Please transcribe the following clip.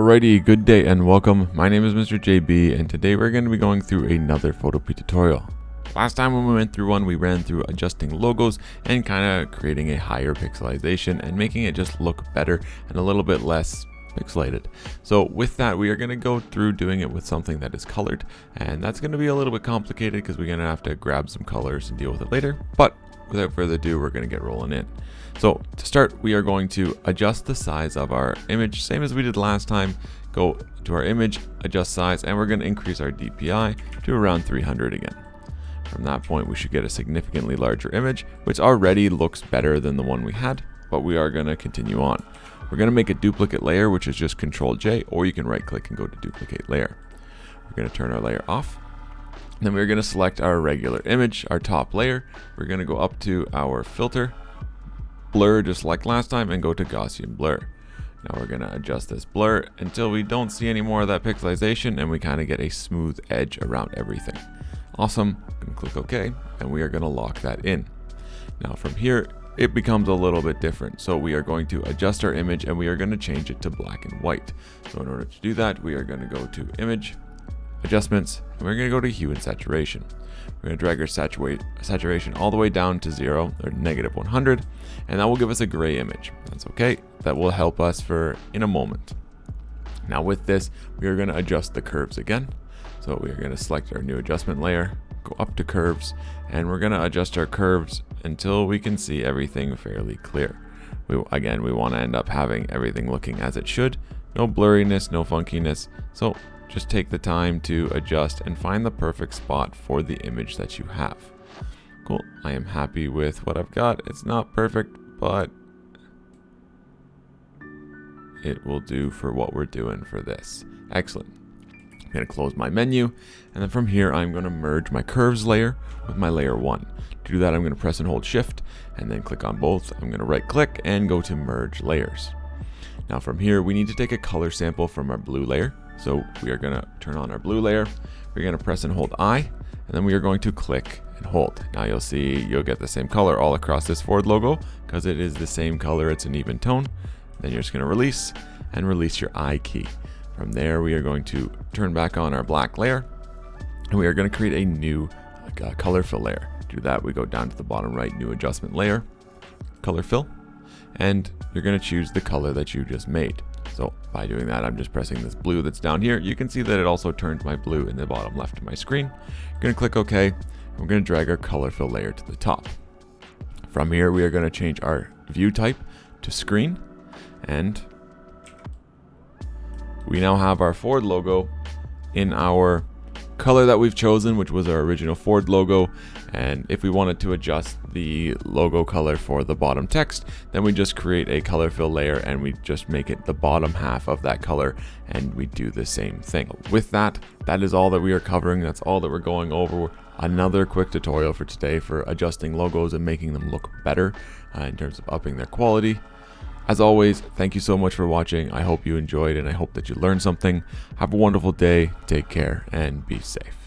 Alrighty, good day and welcome. My name is Mr. JB and today we're going to be going through another Photopea tutorial. Last time when we went through one, we ran through adjusting logos and kind of creating a higher pixelization and making it just look better and a little bit less pixelated. So with that, we are going to go through doing it with something that is colored, and that's going to be a little bit complicated because we're going to have to grab some colors and deal with it later. But without further ado, we're going to get rolling in. So to start, we are going to adjust the size of our image, same as we did last time. Go to our image, adjust size, and we're going to increase our DPI to around 300 again. From that point, we should get a significantly larger image, which already looks better than the one we had, but we are going to continue on. We're going to make a duplicate layer, which is just Control J, or you can right click and go to duplicate layer. We're going to turn our layer off. Then we're going to select our regular image, our top layer. We're going to go up to our filter, blur just like last time, and go to Gaussian blur. Now we're going to adjust this blur until we don't see any more of that pixelization and we kind of get a smooth edge around everything. Awesome. I'm going to click OK, and we are going to lock that in. Now from here, it becomes a little bit different. So we are going to adjust our image and we are going to change it to black and white. So in order to do that, we are going to go to Image, Adjustments, and we're going to go to Hue and Saturation. We're going to drag our saturation all the way down to 0 or -100, and that will give us a gray image. That's okay. That will help us for in a moment. Now with this, we are going to adjust the curves again. So we are going to select our new adjustment layer, go up to curves, and we're going to adjust our curves until we can see everything fairly clear. We want to end up having everything looking as it should. No blurriness, no funkiness. So just take the time to adjust and find the perfect spot for the image that you have. Cool. I am happy with what I've got. It's not perfect, but it will do for what we're doing for this. Excellent. I'm going to close my menu, and then from here I'm going to merge my curves layer with my layer 1. To do that, I'm going to press and hold shift and then click on both. I'm going to right click and go to merge layers. Now from here, we need to take a color sample from our blue layer. So we are going to turn on our blue layer. We're going to press and hold I, and then we are going to click and hold. Now you'll see you'll get the same color all across this Ford logo because it is the same color. It's an even tone. Then you're just going to release and release your I key. From there, we are going to turn back on our black layer, and we are going to create a new color fill layer. To do that, we go down to the bottom right, new adjustment layer, color fill, and you're going to choose the color that you just made. So by doing that, I'm just pressing this blue that's down here. You can see that it also turns my blue in the bottom left of my screen. I'm going to click OK. We're going to drag our color fill layer to the top. From here, we are going to change our view type to screen, and we now have our Ford logo in our color that we've chosen, which was our original Ford logo. And if we wanted to adjust the logo color for the bottom text, then we just create a color fill layer and we just make it the bottom half of that color, and we do the same thing. With that, that is all that we are covering. That's all that we're going over. Another quick tutorial for today for adjusting logos and making them look better in terms of upping their quality. As always, thank you so much for watching. I hope you enjoyed and I hope that you learned something. Have a wonderful day, take care, and be safe.